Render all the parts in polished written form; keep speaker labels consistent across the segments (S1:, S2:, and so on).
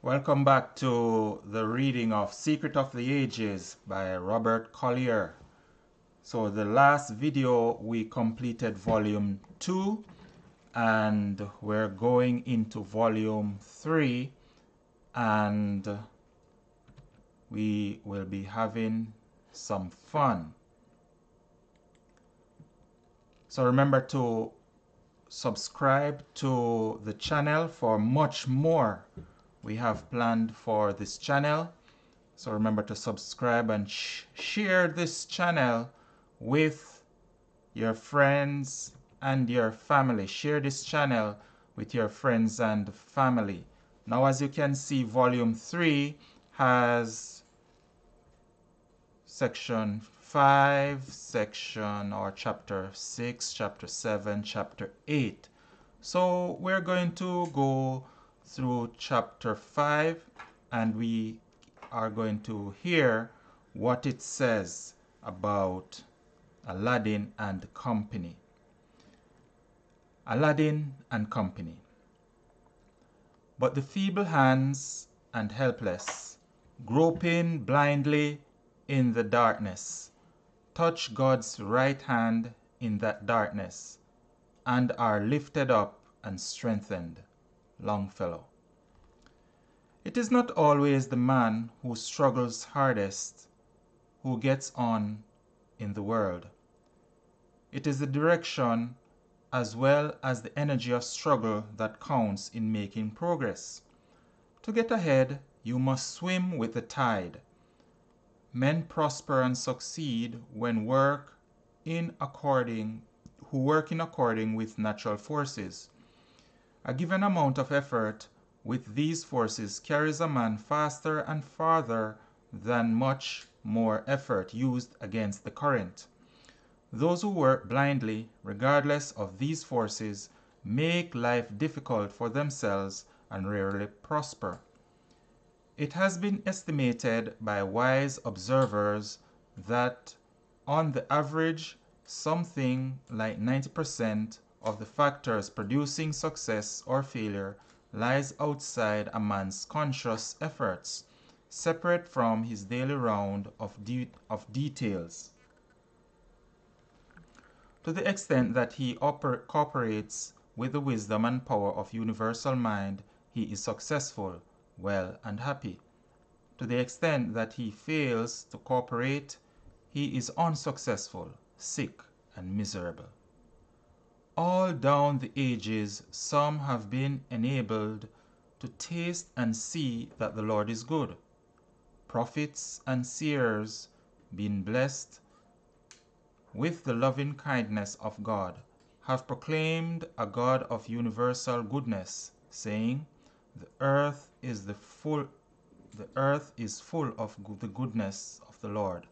S1: Welcome back to the reading of Secret of the Ages by Robert Collier. So the last video we completed volume 2 and we're going into volume 3 and we will be having some fun. So remember to subscribe to the channel for much more we have planned for this channel. So remember to subscribe and share this channel with your friends and your family. Share this channel with your friends and family. Now, as you can see, volume 3 has section 5, section or chapter 6, chapter 7, chapter 8. So we're going to go through chapter 5 and we are going to hear what it says about Aladdin and company. Aladdin and company. But the feeble hands and helpless, groping blindly in the darkness, touch God's right hand in that darkness and are lifted up and strengthened. Longfellow. It is not always the man who struggles hardest who gets on in the world. It is the direction as well as the energy of struggle that counts in making progress. To get ahead, you must swim with the tide. Men prosper and succeed when who work in according with natural forces. A given amount of effort with these forces carries a man faster and farther than much more effort used against the current. Those who work blindly, regardless of these forces, make life difficult for themselves and rarely prosper. It has been estimated by wise observers that, on the average, something like 90% of the factors producing success or failure lies outside a man's conscious efforts, separate from his daily round of details. To the extent that he cooperates with the wisdom and power of universal mind, he is successful, well, and happy. To the extent that he fails to cooperate, he is unsuccessful, sick, and miserable. All down the ages, some have been enabled to taste and see that the Lord is good. Prophets and seers, being blessed with the loving kindness of God, have proclaimed a God of universal goodness, saying, The earth is full of the goodness of the Lord.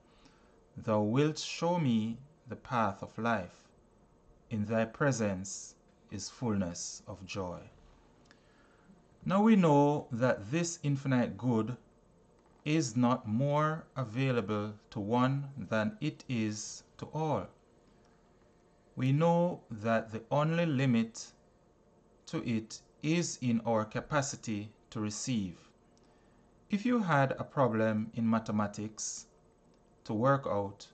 S1: Thou wilt show me the path of life. In thy presence is fullness of joy. Now we know that this infinite good is not more available to one than it is to all. We know that the only limit to it is in our capacity to receive. If you had a problem in mathematics to work out,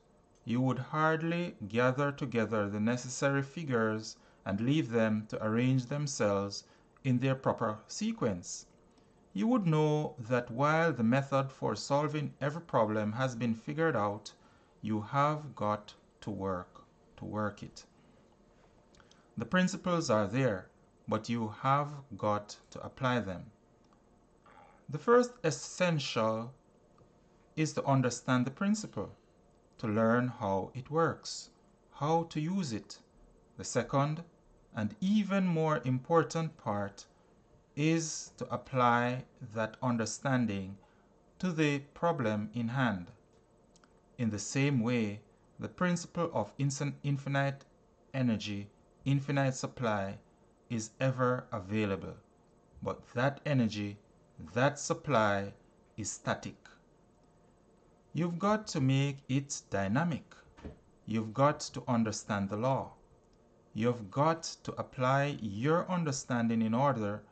S1: you would hardly gather together the necessary figures and leave them to arrange themselves in their proper sequence. You would know that while the method for solving every problem has been figured out, you have got to work it. The principles are there, but you have got to apply them. The first essential is to understand the principle, to learn how it works, how to use it. The second, and even more important part, is to apply that understanding to the problem in hand. In the same way, the principle of infinite energy, infinite supply, is ever available, but that energy, that supply, is static. You've got to make it dynamic. You've got to understand the law. You've got to apply your understanding in order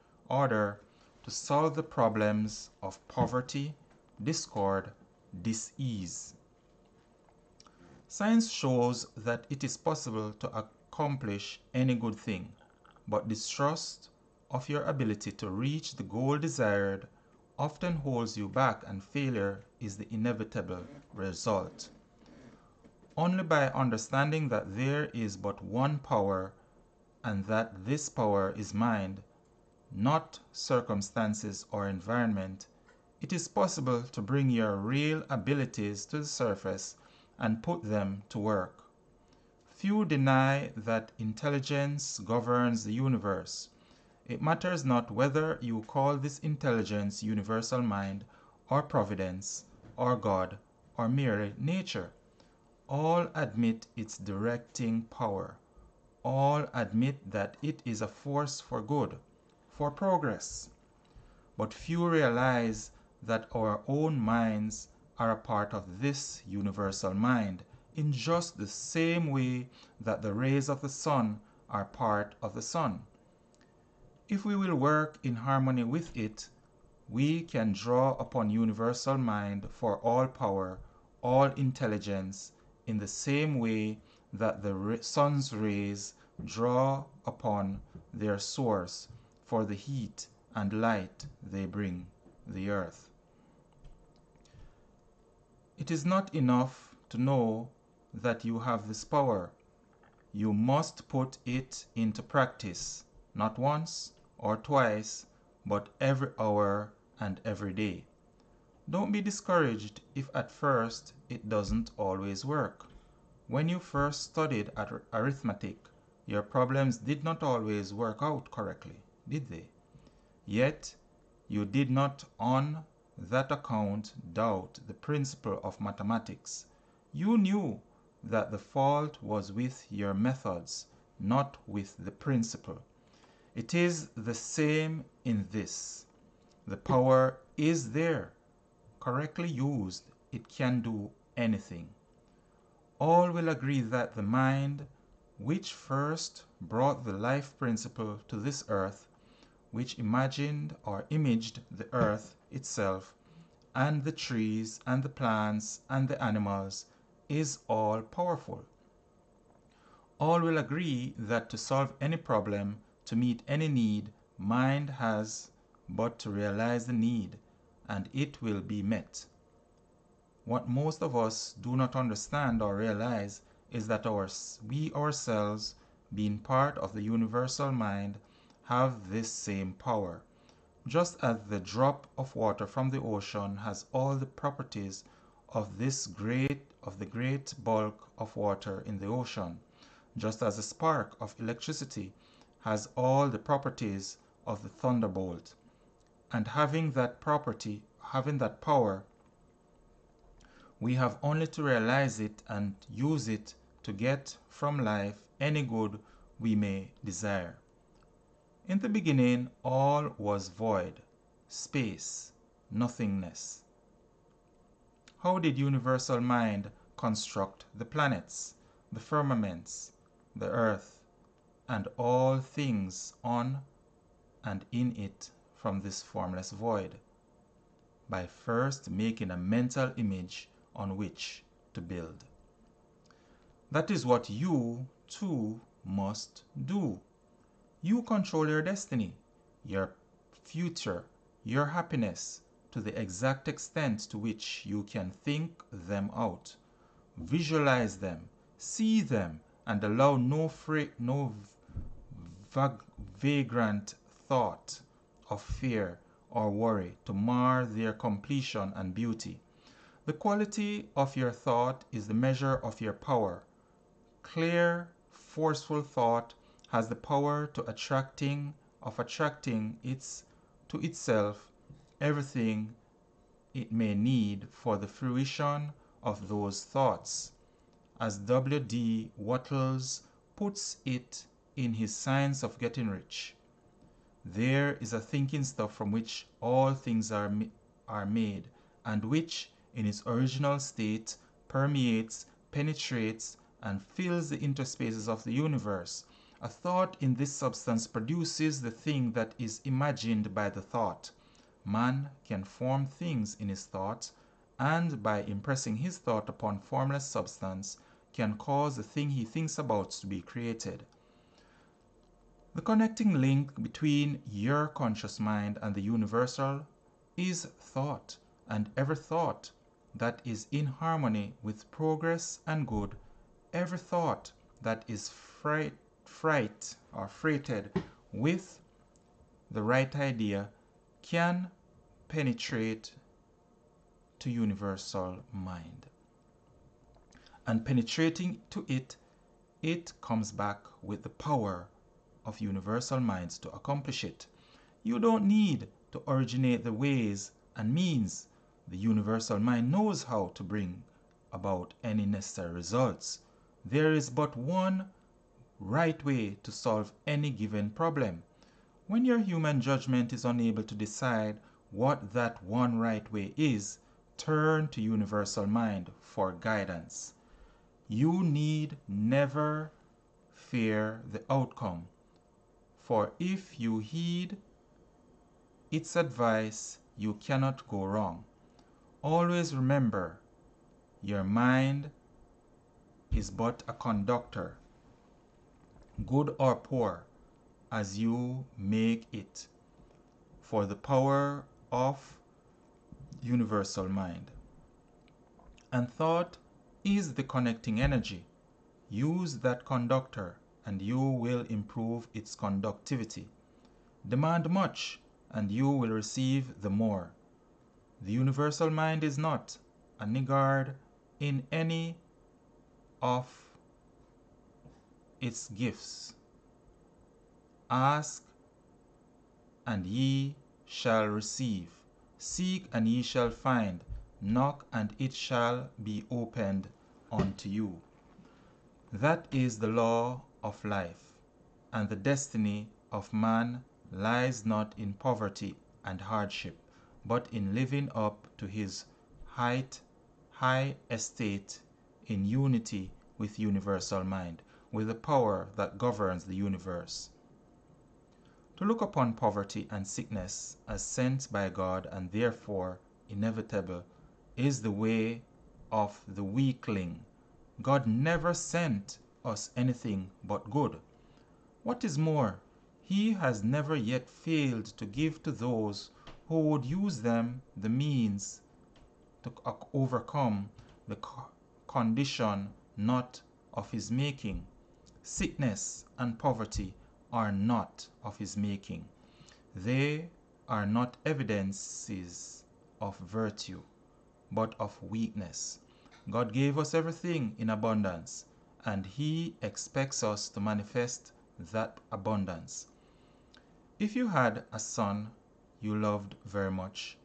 S1: to solve the problems of poverty, discord, dis-ease. Science shows that it is possible to accomplish any good thing, but distrust of your ability to reach the goal desired often holds you back, and failure is the inevitable result. Only by understanding that there is but one power and that this power is mind, not circumstances or environment, it is possible to bring your real abilities to the surface and put them to work. Few deny that intelligence governs the universe. It matters not whether you call this intelligence universal mind, or providence, or God, or merely nature. All admit its directing power. All admit that it is a force for good, for progress. But few realize that our own minds are a part of this universal mind, in just the same way that the rays of the sun are part of the sun. If we will work in harmony with it, we can draw upon universal mind for all power, all intelligence, in the same way that the sun's rays draw upon their source for the heat and light they bring the earth. It is not enough to know that you have this power. You must put it into practice, not once or twice, but every hour and every day. Don't be discouraged if at first it doesn't always work. When you first studied arithmetic, your problems did not always work out correctly, did they? Yet, you did not on that account doubt the principle of mathematics. You knew that the fault was with your methods, not with the principle. It is the same in this. The power is there. Correctly used, it can do anything. All will agree that the mind, which first brought the life principle to this earth, which imagined or imaged the earth itself, and the trees and the plants and the animals, is all powerful. All will agree that to solve any problem, to meet any need, mind has but to realize the need, and it will be met. What most of us do not understand or realize is that we ourselves, being part of the universal mind, have this same power. Just as the drop of water from the ocean has all the properties of the great bulk of water in the ocean, just as a spark of electricity has all the properties of the thunderbolt, and having that power, we have only to realize it and use it to get from life any good we may desire. In the beginning, all was void, space, nothingness. How did universal mind construct the planets, the firmaments, the earth, and all things on and in it from this formless void? By first making a mental image on which to build. That is what you, too, must do. You control your destiny, your future, your happiness, to the exact extent to which you can think them out, visualize them, see them, and allow no vagrant thought of fear or worry to mar their completion and beauty. The quality of your thought is the measure of your power. Clear, forceful thought has the power of attracting to itself everything it may need for the fruition of those thoughts. As W.D. Wattles puts it in his Science of Getting Rich, there is a thinking stuff from which all things are made, and which, in its original state, permeates, penetrates, and fills the interspaces of the universe, A thought in this substance produces the thing that is imagined by the thought. Man can form things in his thoughts, and by impressing his thought upon formless substance, can cause the thing he thinks about to be created. The connecting link between your conscious mind and the universal is thought, and every thought that is in harmony with progress and good, every thought that is freighted with the right idea can penetrate to universal mind. And penetrating to it, it comes back with the power of universal minds to accomplish it. You don't need to originate the ways and means. The universal mind knows how to bring about any necessary results. There is but one right way to solve any given problem. When your human judgment is unable to decide what that one right way is, turn to universal mind for guidance. You need never fear the outcome, for if you heed its advice, you cannot go wrong. Always remember, your mind is but a conductor, good or poor, as you make it, for the power of universal mind. And thought is the connecting energy. Use that conductor and you will improve its conductivity. Demand much and you will receive the more. The universal mind is not a niggard in any of its gifts. Ask and ye shall receive. Seek and ye shall find. Knock and it shall be opened unto you. That is the law of life, and the destiny of man lies not in poverty and hardship, but in living up to his high estate in unity with universal mind, with the power that governs the universe. To look upon poverty and sickness as sent by God and therefore inevitable is the way of the weakling. God never sent us anything but good. What is more, he has never yet failed to give to those who would use them the means to overcome the condition not of his making. Sickness and poverty are not of his making. They are not evidences of virtue, but of weakness. God gave us everything in abundance, and he expects us to manifest that abundance. If you had a son you loved very much,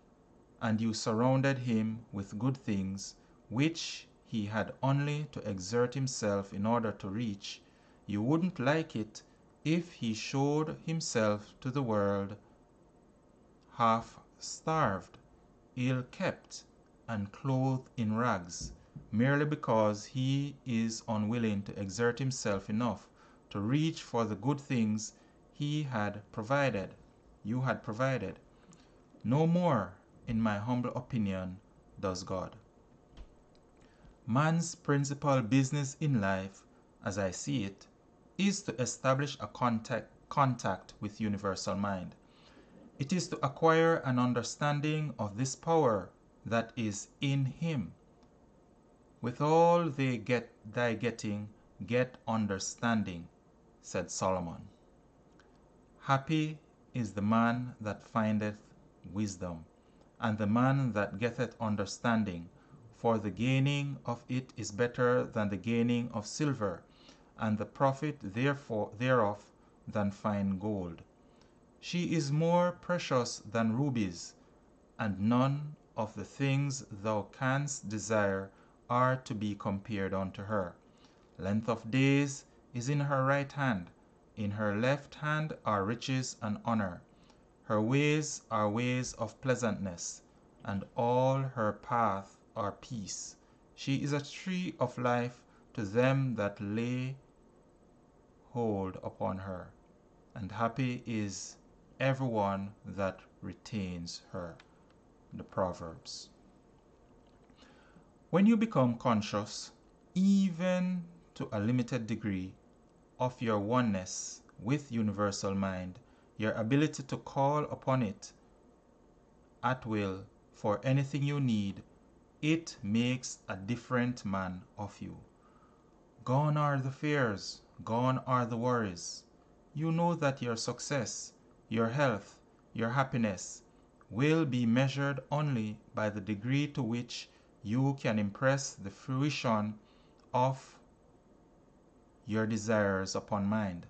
S1: and you surrounded him with good things, which he had only to exert himself in order to reach, you wouldn't like it if he showed himself to the world half starved, ill kept, and clothed in rags, merely because he is unwilling to exert himself enough to reach for the good things you had provided. No more, in my humble opinion, does God. Man's principal business in life, as I see it, is to establish a contact with universal mind. It is to acquire an understanding of this power that is in him. With all thy getting, get understanding, said Solomon. Happy is the man that findeth wisdom, and the man that getteth understanding, for the gaining of it is better than the gaining of silver, and the profit thereof than fine gold. She is more precious than rubies, and none of the things thou canst desire are to be compared unto her. Length of days is in her right hand, in her left hand are riches and honor. Her ways are ways of pleasantness, and all her paths are peace. She is a tree of life to them that lay hold upon her, and happy is everyone that retains her. The Proverbs. When you become conscious, even to a limited degree, of your oneness with universal mind, your ability to call upon it at will for anything you need, it makes a different man of you. Gone are the fears, gone are the worries. You know that your success, your health, your happiness will be measured only by the degree to which you can impress the fruition of your desires upon mind.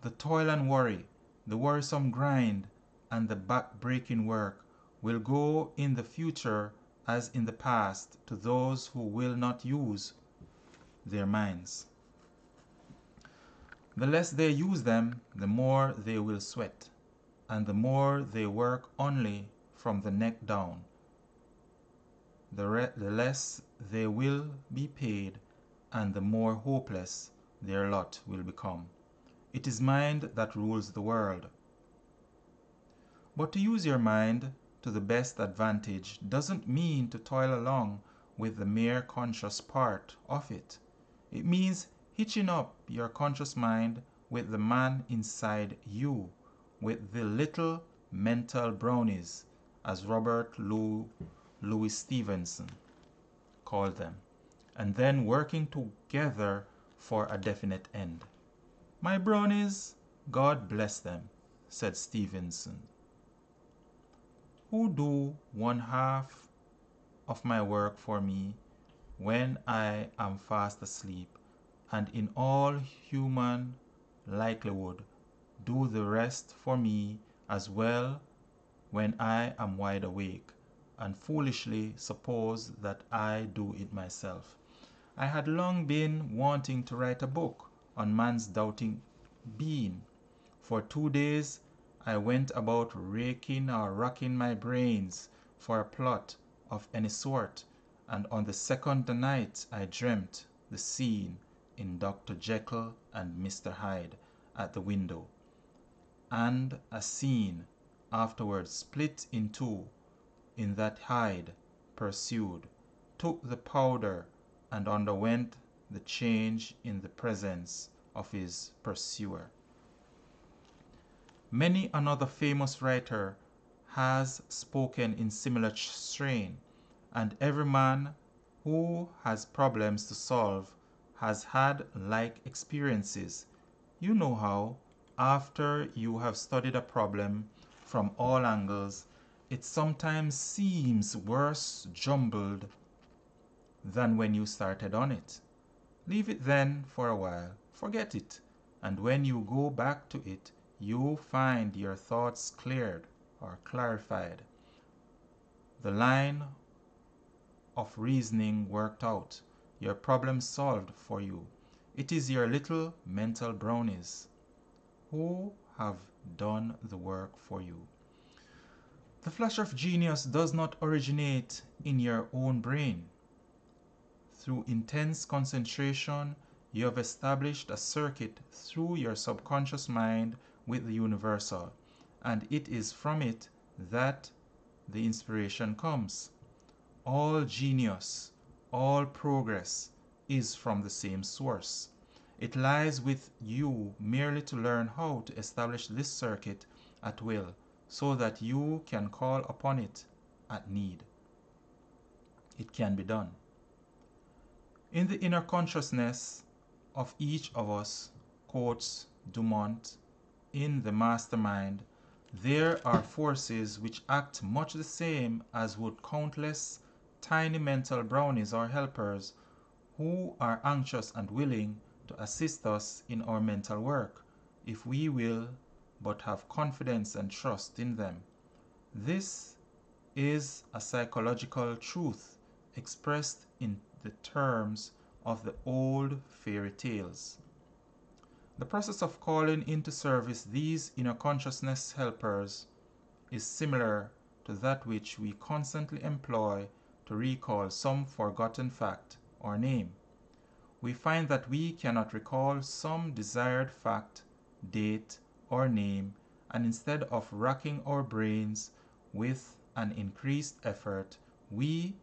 S1: The toil and worry, the worrisome grind, and the back-breaking work will go in the future as in the past to those who will not use their minds. The less they use them, the more they will sweat, and the more they work only from the neck down, the less they will be paid, and the more hopeless their lot will become. It is mind that rules the world. But to use your mind to the best advantage doesn't mean to toil along with the mere conscious part of it. It means hitching up your conscious mind with the man inside you, with the little mental brownies, as Robert Louis Stevenson called them, and then working together for a definite end. My brownies, God bless them, said Stevenson, who do one half of my work for me when I am fast asleep, and in all human likelihood do the rest for me as well when I am wide awake, and foolishly suppose that I do it myself. I had long been wanting to write a book on man's doubting being. For 2 days I went about racking my brains for a plot of any sort, and on the second night I dreamt the scene in Dr. Jekyll and Mr. Hyde at the window, and a scene afterwards split in two, in that Hyde pursued, took the powder, and underwent the change in the presence of his pursuer. Many another famous writer has spoken in similar strain, and every man who has problems to solve has had like experiences. You know how, after you have studied a problem from all angles, it sometimes seems worse jumbled than when you started on it. Leave it then for a while, forget it, and when you go back to it, you find your thoughts cleared or clarified, the line of reasoning worked out, your problem solved for you. It is your little mental brownies who have done the work for you. The flash of genius does not originate in your own brain. Through intense concentration, you have established a circuit through your subconscious mind with the universal, and it is from it that the inspiration comes. All genius, all progress is from the same source. It lies with you merely to learn how to establish this circuit at will, so that you can call upon it at need. It can be done. In the inner consciousness of each of us, quotes Dumont, in the mastermind, there are forces which act much the same as would countless tiny mental brownies or helpers who are anxious and willing to assist us in our mental work, if we will but have confidence and trust in them. This is a psychological truth expressed in the terms of the old fairy tales. The process of calling into service these inner consciousness helpers is similar to that which we constantly employ to recall some forgotten fact or name. we find that we cannot recall some desired fact, date, or name, and instead of racking our brains with an increased effort, we,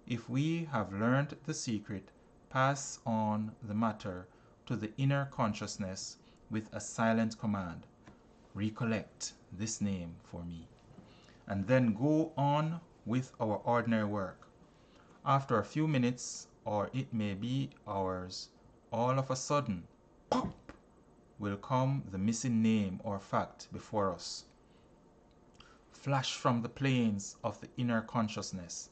S1: if we have learned the secret, pass on the matter to the inner consciousness with a silent command: recollect this name for me, and then go on with our ordinary work. After a few minutes, or it may be hours, all of a sudden, pop, will come the missing name or fact before us, flash from the planes of the inner consciousness,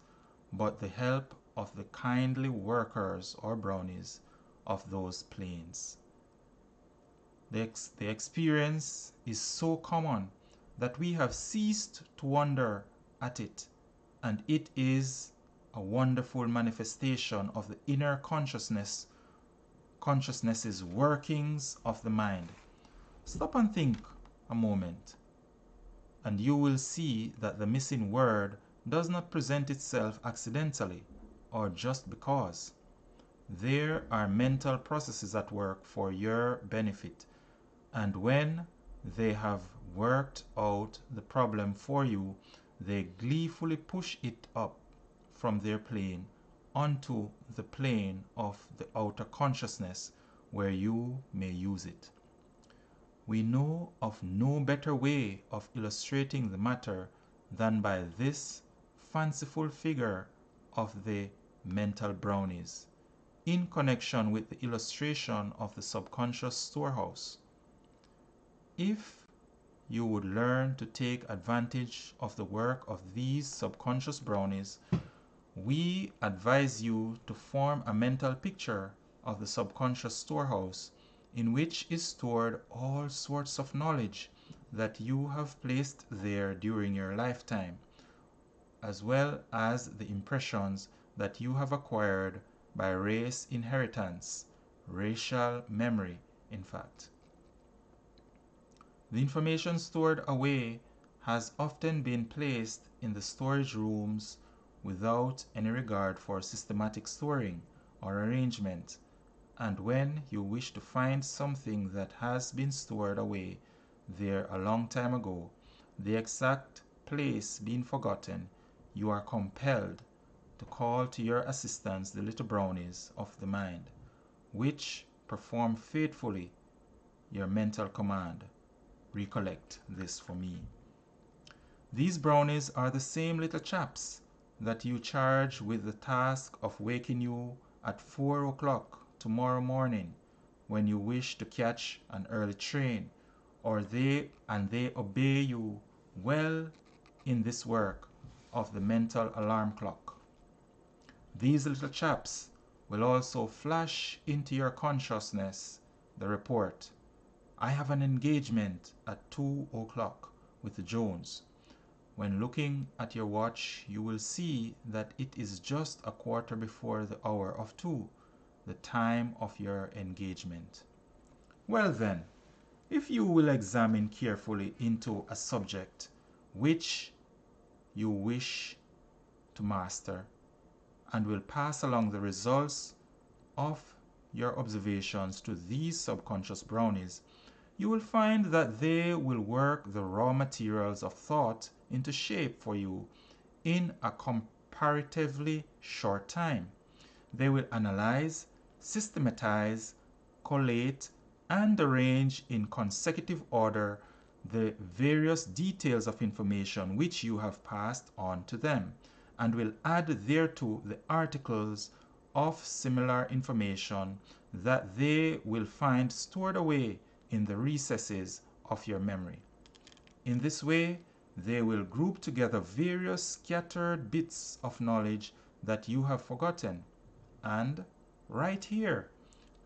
S1: but the help of the kindly workers or brownies of those planes. The experience is so common that we have ceased to wonder at it, and it is a wonderful manifestation of the inner consciousness's workings of the mind. Stop and think a moment, and you will see that the missing word does not present itself accidentally or just because. There are mental processes at work for your benefit, and when they have worked out the problem for you, they gleefully push it up from their plane onto the plane of the outer consciousness where you may use it. We know of no better way of illustrating the matter than by this fanciful figure of the mental brownies, in connection with the illustration of the subconscious storehouse. If you would learn to take advantage of the work of these subconscious brownies, we advise you to form a mental picture of the subconscious storehouse in which is stored all sorts of knowledge that you have placed there during your lifetime, as well as the impressions that you have acquired by race inheritance, racial memory, in fact. The information stored away has often been placed in the storage rooms without any regard for systematic storing or arrangement, and when you wish to find something that has been stored away there a long time ago, the exact place being forgotten, you are compelled to call to your assistance the little brownies of the mind, which perform faithfully your mental command: recollect this for me. These brownies are the same little chaps that you charge with the task of waking you at 4 o'clock tomorrow morning when you wish to catch an early train, they obey you well in this work of the mental alarm clock. These little chaps will also flash into your consciousness the report: I have an engagement at 2 o'clock with Jones. When looking at your watch, you will see that it is just a quarter before the hour of 2, the time of your engagement. Well then, if you will examine carefully into a subject which you wish to master, and will pass along the results of your observations to these subconscious brownies, you will find that they will work the raw materials of thought into shape for you in a comparatively short time. They will analyze, systematize, collate, and arrange in consecutive order the various details of information which you have passed on to them, and will add thereto the articles of similar information that they will find stored away in the recesses of your memory. In this way, they will group together various scattered bits of knowledge that you have forgotten. And right here,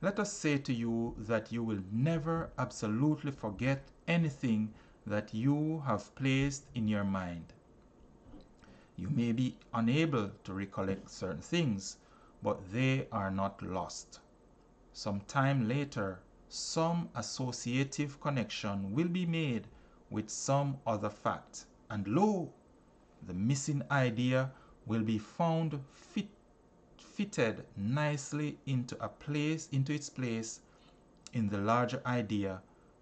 S1: let us say to you that you will never absolutely forget anything that you have placed in your mind. You may be unable to recollect certain things, but they are not lost. Some time later, some associative connection will be made with some other fact, and lo, the missing idea will be found fitted nicely into its place in the larger idea,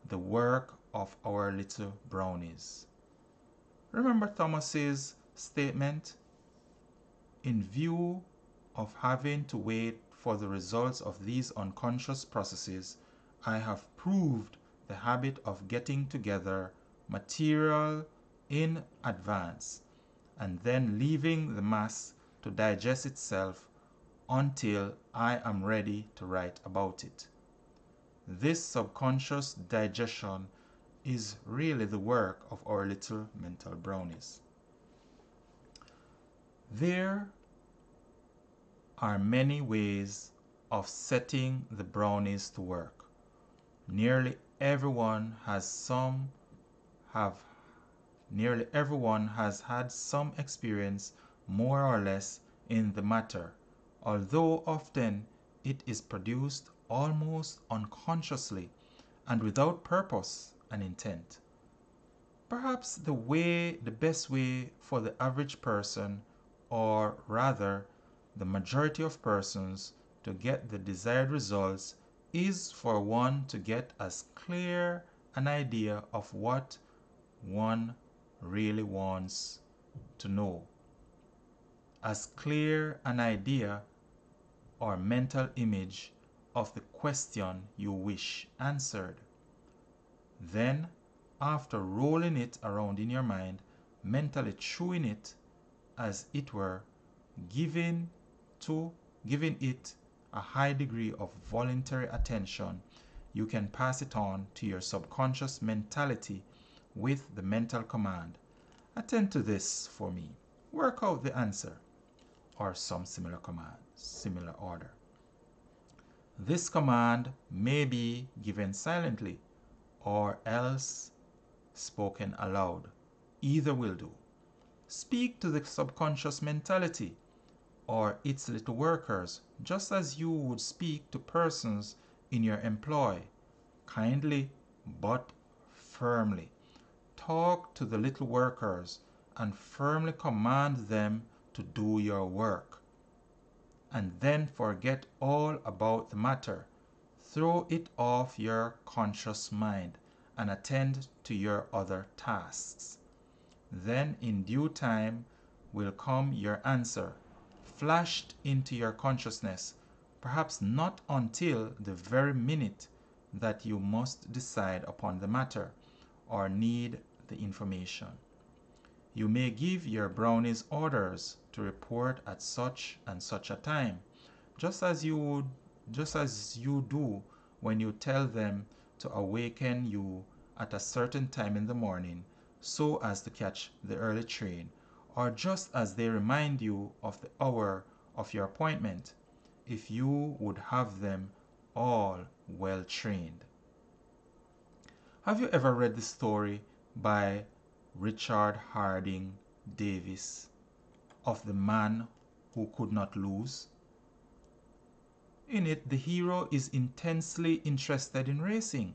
S1: the work of our little brownies. Remember Thomas's statement? In view of having to wait for the results of these unconscious processes, I have proved the habit of getting together material in advance and then leaving the mass to digest itself until I am ready to write about it. This subconscious digestion is really the work of our little mental brownies. There are many ways of setting the brownies to work. Nearly everyone has had some experience more or less in the matter, although often it is produced almost unconsciously and without purpose and intent. Perhaps the best way for the average person, or rather the majority of persons, to get the desired results is for one to get as clear an idea of what one really wants to know. As clear an idea or mental image of the question you wish answered. Then, after rolling it around in your mind, mentally chewing it, as it were, giving it a high degree of voluntary attention, you can pass it on to your subconscious mentality with the mental command, attend to this for me, work out the answer, or some similar command, similar order. This command may be given silently or else spoken aloud. Either will do. Speak to the subconscious mentality or its little workers just as you would speak to persons in your employ, kindly but firmly. Talk to the little workers and firmly command them to do your work. And then forget all about the matter. Throw it off your conscious mind and attend to your other tasks. Then in due time will come your answer, flashed into your consciousness, perhaps not until the very minute that you must decide upon the matter or need the information. You may give your brownies orders to report at such and such a time, just as you do when you tell them to awaken you at a certain time in the morning so as to catch the early train, or just as they remind you of the hour of your appointment, if you would have them all well trained. Have you ever read the story by Richard Harding Davis of the man who could not lose? In it, the hero is intensely interested in racing.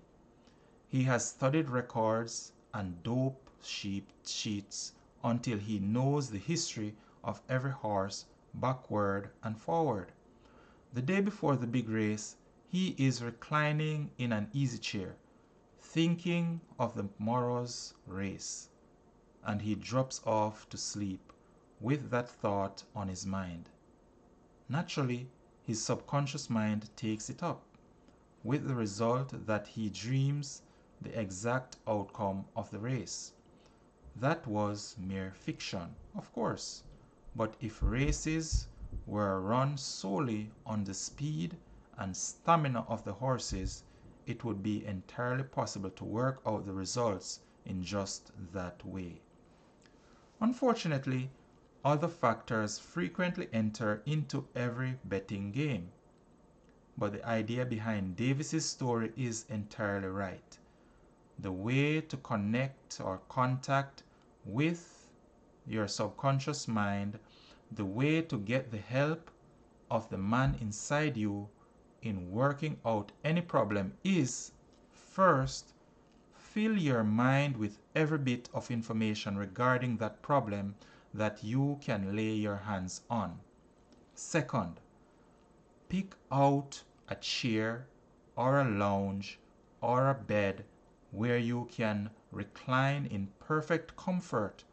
S1: He has studied records and dope sheets until he knows the history of every horse backward and forward. The day before the big race, he is reclining in an easy chair, thinking of the morrow's race, and he drops off to sleep with that thought on his mind. Naturally, his subconscious mind takes it up, with the result that he dreams the exact outcome of the race. That was mere fiction, of course, but if races were run solely on the speed and stamina of the horses, it would be entirely possible to work out the results in just that way. Unfortunately, other factors frequently enter into every betting game. But the idea behind Davis's story is entirely right. The way to connect or contact with your subconscious mind, the way to get the help of the man inside you in working out any problem is, first, fill your mind with every bit of information regarding that problem that you can lay your hands on. Second, Pick out a chair or a lounge or a bed where you can recline in perfect comfort,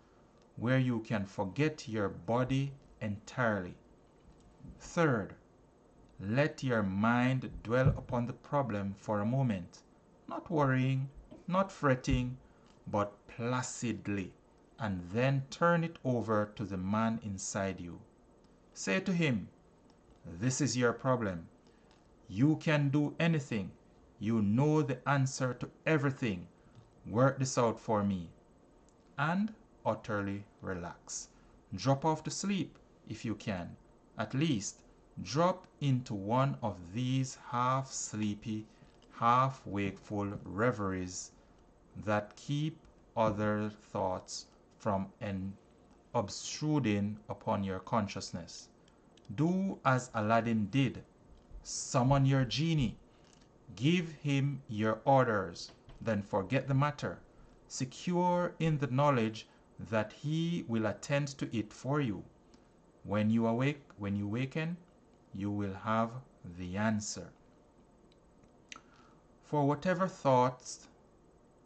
S1: where you can forget your body entirely. Third, let your mind dwell upon the problem for a moment, not worrying, not fretting, but placidly, and then turn it over to the man inside you. Say to him, "This is your problem. You can do anything. You know the answer to everything. Work this out for me." And utterly relax. Drop off to sleep if you can. At least drop into one of these half sleepy, half wakeful reveries that keep other thoughts from obtruding upon your consciousness. Do as Aladdin did. Summon your genie. Give him your orders, then forget the matter, secure in the knowledge that he will attend to it for you. When you waken, you will have the answer. For whatever thoughts,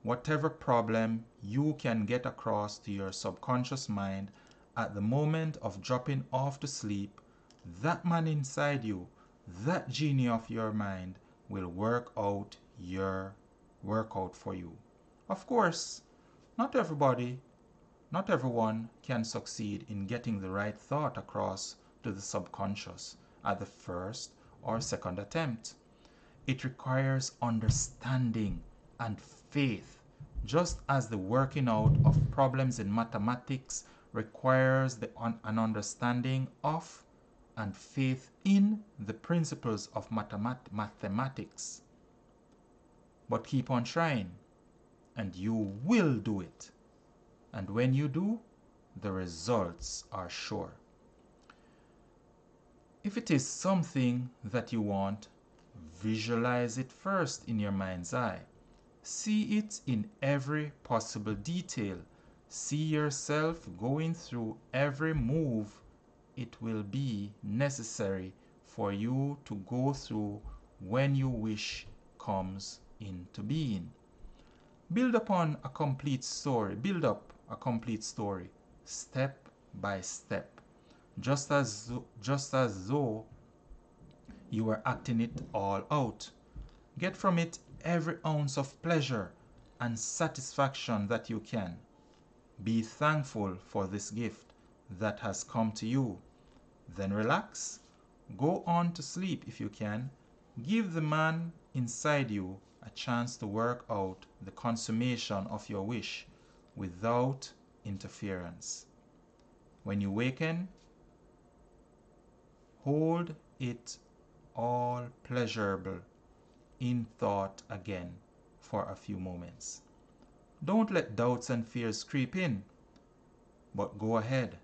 S1: whatever problem you can get across to your subconscious mind at the moment of dropping off to sleep, that man inside you, that genie of your mind, will work out for you. Of course, not everyone can succeed in getting the right thought across to the subconscious at the first or second attempt. It requires understanding and faith, just as the working out of problems in mathematics requires an understanding of and faith in the principles of mathematics. But keep on trying, and you will do it. And when you do, the results are sure. If it is something that you want, visualize it first in your mind's eye. See it in every possible detail. See yourself going through every move it will be necessary for you to go through when your wish comes into being. Build up a complete story, step by step, just as though you were acting it all out. Get from it every ounce of pleasure and satisfaction that you can. Be thankful for this gift that has come to you. Then relax. Go on to sleep if you can. Give the man inside you a chance to work out the consummation of your wish without interference. When you waken, hold it all pleasurable in thought again for a few moments. Don't let doubts and fears creep in, but go ahead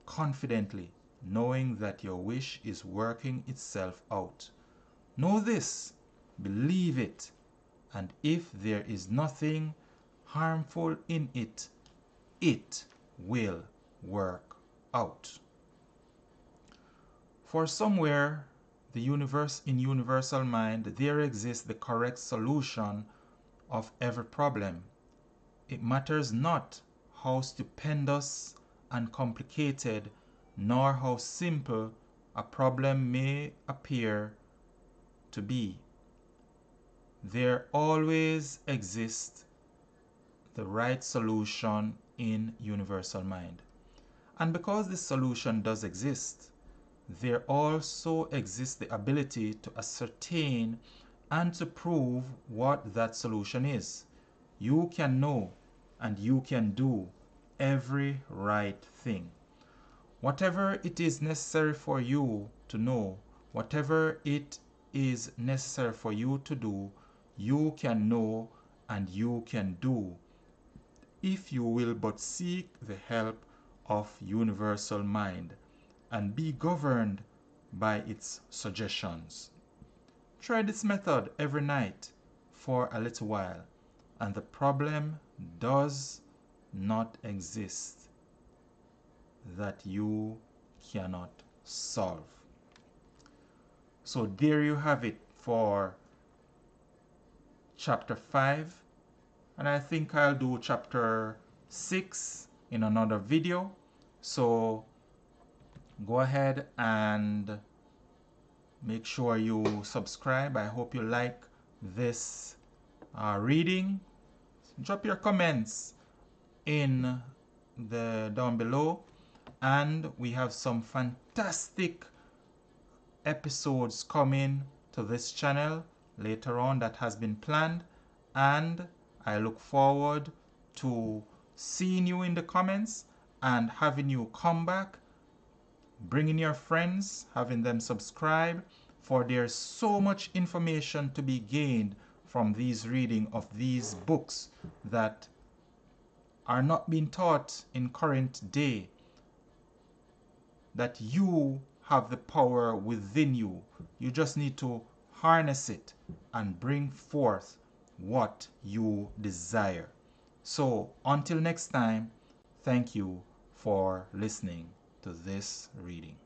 S1: confidently, knowing that your wish is working itself out. Know this, believe it, and if there is nothing harmful in it, it will work out. For somewhere in universal mind, there exists the correct solution of every problem. It matters not how stupendous and complicated, nor how simple a problem may appear to be. There always exists the right solution in universal mind. And because this solution does exist, there also exists the ability to ascertain and to prove what that solution is. You can know and you can do every right thing. Whatever it is necessary for you to know, whatever it is necessary for you to do, you can know and you can do, if you will but seek the help of universal mind and be governed by its suggestions. Try this method every night for a little while, and the problem does not exist that you cannot solve. So there you have it for chapter 5. And I think I'll do chapter 6 in another video. So go ahead and make sure you subscribe. I hope you like this reading. Drop your comments in the down below, and we have some fantastic episodes coming to this channel later on that has been planned, and I look forward to seeing you in the comments and having you come back, bringing your friends, having them subscribe, for there's so much information to be gained from these reading of these books that are not being taught in current day, that you have the power within you. You just need to harness it and bring forth what you desire. So until next time, thank you for listening to this reading.